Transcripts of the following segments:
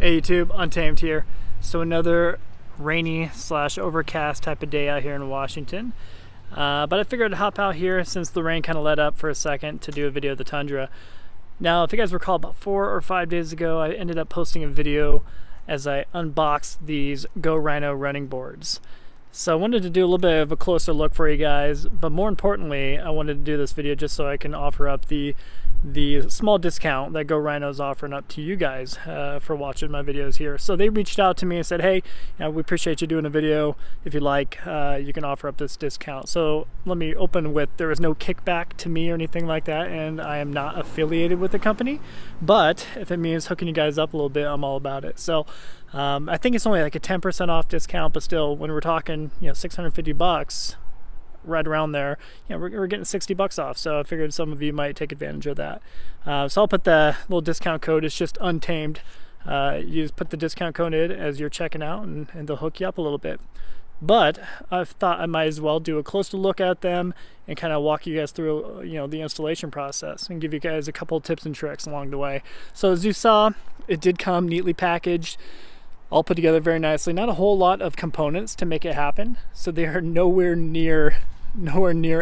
Hey YouTube, Untamed here. So another rainy / overcast type of day out here in Washington. But I figured I'd hop out here since the rain kind of let up for a second to do a video of the Tundra. Now, if you guys recall, about 4 or 5 days ago, I ended up posting a video as I unboxed these GoRhino running boards. So I wanted to do a little bit of a closer look for you guys, but more importantly, I wanted to do this video just so I can offer up the small discount that GoRhino is offering up to you guys for watching my videos here. So they reached out to me and said, hey, we appreciate you doing a video. If you like, you can offer up this discount. So let me open with, there is no kickback to me or anything like that, and I am not affiliated with the company, but if it means hooking you guys up a little bit, I'm all about it. So I think it's only like a 10% off discount, but still, when we're talking, $650, right around there, we're getting $60 off. So I figured some of you might take advantage of that. So I'll put the little discount code. It's just Untamed. You just put the discount code in as you're checking out, and they'll hook you up a little bit. But I thought I might as well do a closer look at them and kind of walk you guys through, the installation process and give you guys a couple of tips and tricks along the way. So as you saw, it did come neatly packaged, all put together very nicely. Not a whole lot of components to make it happen, so they are nowhere near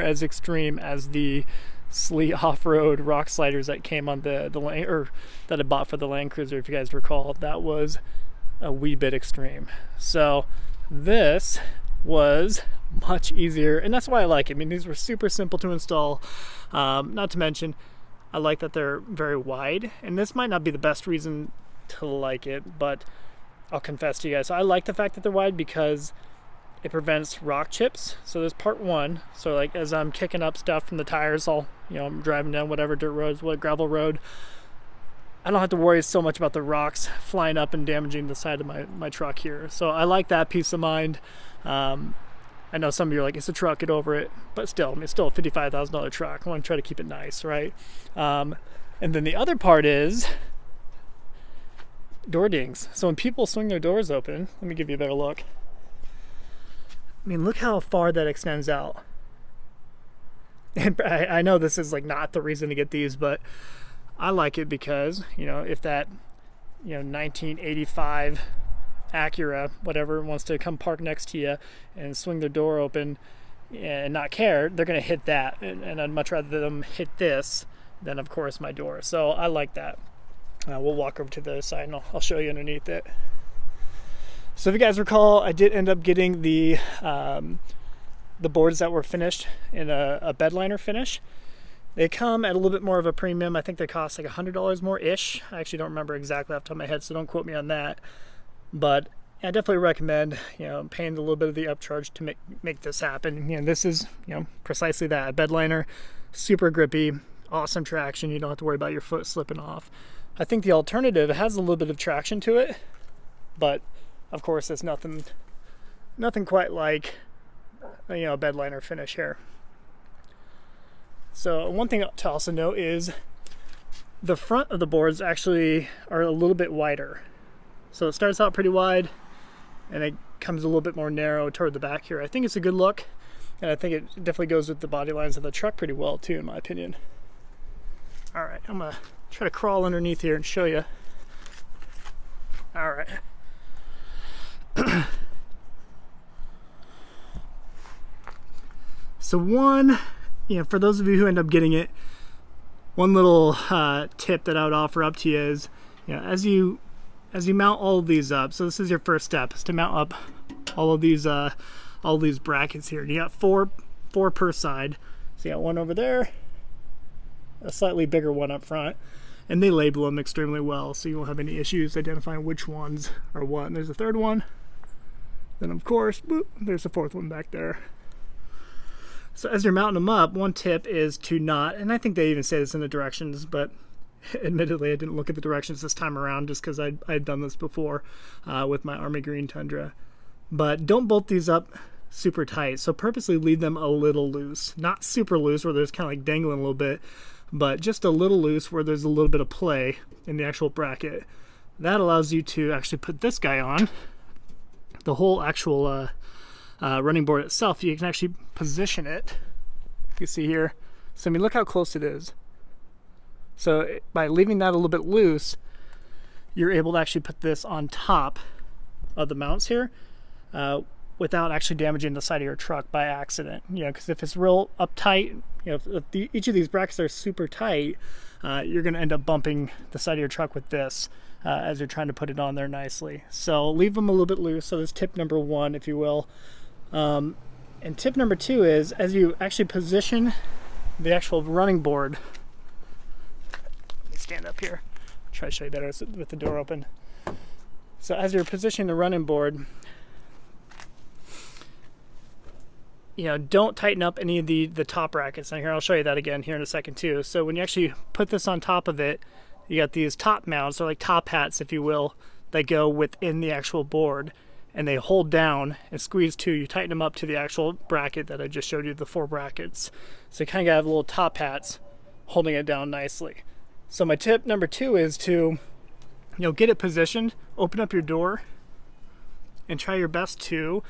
as extreme as the sleet off-road rock sliders that came on the or that I bought for the Land Cruiser. If you guys recall, that was a wee bit extreme. So this was much easier, and that's why I like it. I mean, these were super simple to install. Not to mention, I like that they're very wide, and this might not be the best reason to like it, but I'll confess to you guys, so I like the fact that they're wide because it prevents rock chips. So there's part one. So like as I'm kicking up stuff from the tires, I'm driving down whatever dirt roads, what gravel road, I don't have to worry so much about the rocks flying up and damaging the side of my truck here. So I like that peace of mind. I know some of you are like, it's a truck, get over it. But still, I mean, it's still a $55,000 truck. I want to try to keep it nice, right? And then the other part is door dings. So when people swing their doors open, let me give you a better look. I mean, look how far that extends out. And I know this is like not the reason to get these, but I like it because, if that, 1985 Acura, whatever, wants to come park next to you and swing their door open and not care, they're going to hit that. And I'd much rather them hit this than, of course, my door. So I like that. We'll walk over to the other side and I'll show you underneath it. So if you guys recall, I did end up getting the boards that were finished in a bed liner finish. They come at a little bit more of a premium. I think they cost like $100 more-ish. I actually don't remember exactly off the top of my head, so don't quote me on that. But I definitely recommend, paying a little bit of the upcharge to make this happen. This is, precisely that, a bed liner, super grippy, awesome traction. You don't have to worry about your foot slipping off. I think the alternative has a little bit of traction to it, but of course it's nothing quite like a bed liner finish here. So one thing to also note is the front of the boards actually are a little bit wider. So it starts out pretty wide and it comes a little bit more narrow toward the back here. I think it's a good look, and I think it definitely goes with the body lines of the truck pretty well too, in my opinion. All right, I'm gonna try to crawl underneath here and show you. All right. So one, for those of you who end up getting it, one little tip that I would offer up to you is, as you mount all of these up, so this is your first step, is to mount up all of these brackets here. And you got four per side. So you got one over there, a slightly bigger one up front, and they label them extremely well, so you won't have any issues identifying which ones are what. And there's a third one. Then of course, boop, there's a fourth one back there. So as you're mounting them up, one tip is to not, and I think they even say this in the directions, but admittedly I didn't look at the directions this time around just because I'd done this before with my Army Green Tundra. But don't bolt these up super tight. So purposely leave them a little loose. Not super loose where there's kind of like dangling a little bit, but just a little loose where there's a little bit of play in the actual bracket. That allows you to actually put this guy on. The whole actual running board itself, you can actually position it. You can see here. So I mean, look how close it is. So by leaving that a little bit loose, you're able to actually put this on top of the mounts here without actually damaging the side of your truck by accident. You know, because if it's real uptight, you know, if each of these brackets are super tight, you're going to end up bumping the side of your truck with this as you're trying to put it on there nicely. So leave them a little bit loose. So that's tip number 1, if you will. And tip number 2 is, as you actually position the actual running board, let me stand up here, try to show you better with the door open. So as you're positioning the running board, you know, don't tighten up any of the top brackets. Now here, I'll show you that again here in a second too. So when you actually put this on top of it, you got these top mounts, or like top hats, if you will, that go within the actual board, and they hold down and squeeze too. You tighten them up to the actual bracket that I just showed you, the 4 brackets. So you kind of got little top hats holding it down nicely. So my tip number 2 is to, you know, get it positioned, open up your door, and try your best to,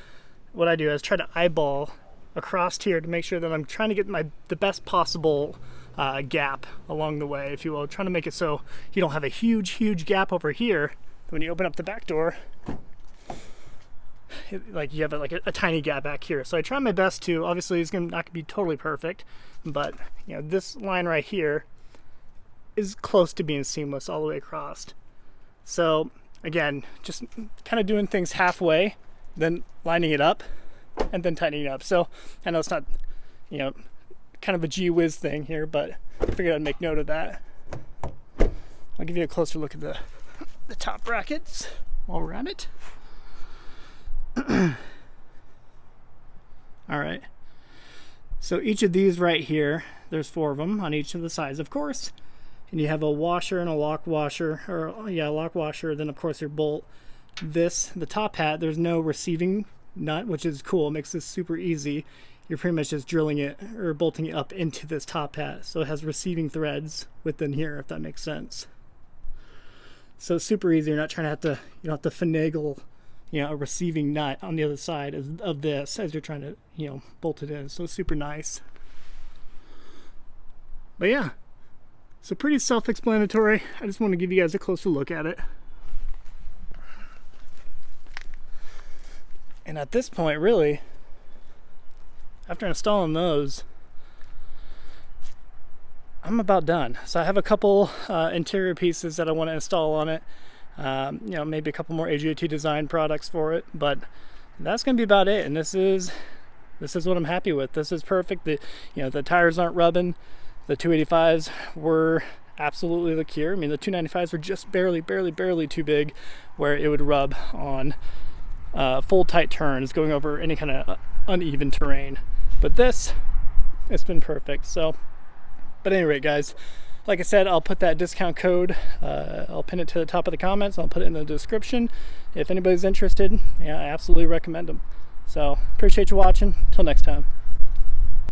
what I do is try to eyeball across here to make sure that I'm trying to get the best possible gap along the way, if you will. Trying to make it so you don't have a huge gap over here. When you open up the back door, like you have a tiny gap back here. So I try my best to, obviously it's not going to be totally perfect, but you know, this line right here is close to being seamless all the way across. So again, just kind of doing things halfway, then lining it up, and then tightening it up. So I know it's not, you know, kind of a gee whiz thing here, but I figured I'd make note of that. I'll give you a closer look at the top brackets while we're at it. All right. So each of these right here, there's 4 of them on each of the sides, of course. And you have a washer and a lock washer, or yeah, lock washer, then of course your bolt. The top hat, there's no receiving nut, which is cool. It makes this super easy. You're pretty much just drilling it or bolting it up into this top hat. So it has receiving threads within here, if that makes sense. So it's super easy. You're not trying to you don't have to finagle, you know, a receiving nut on the other side of this as you're trying to, you know, bolt it in. So it's super nice. But yeah, so pretty self-explanatory. I just want to give you guys a closer look at it. And at this point, really, after installing those, I'm about done. So I have a couple interior pieces that I want to install on it. You know, maybe a couple more AGOT design products for it, but that's going to be about it. And this is what I'm happy with. This is perfect. You know, the tires aren't rubbing. The 285s were absolutely the cure. I mean, the 295s were just barely too big where it would rub on full tight turns going over any kind of uneven terrain. But this, it's been perfect. So, but anyway, guys, like I said, I'll put that discount code, I'll pin it to the top of the comments. I'll put it in the description. If anybody's interested, yeah, I absolutely recommend them. So appreciate you watching. Till next time.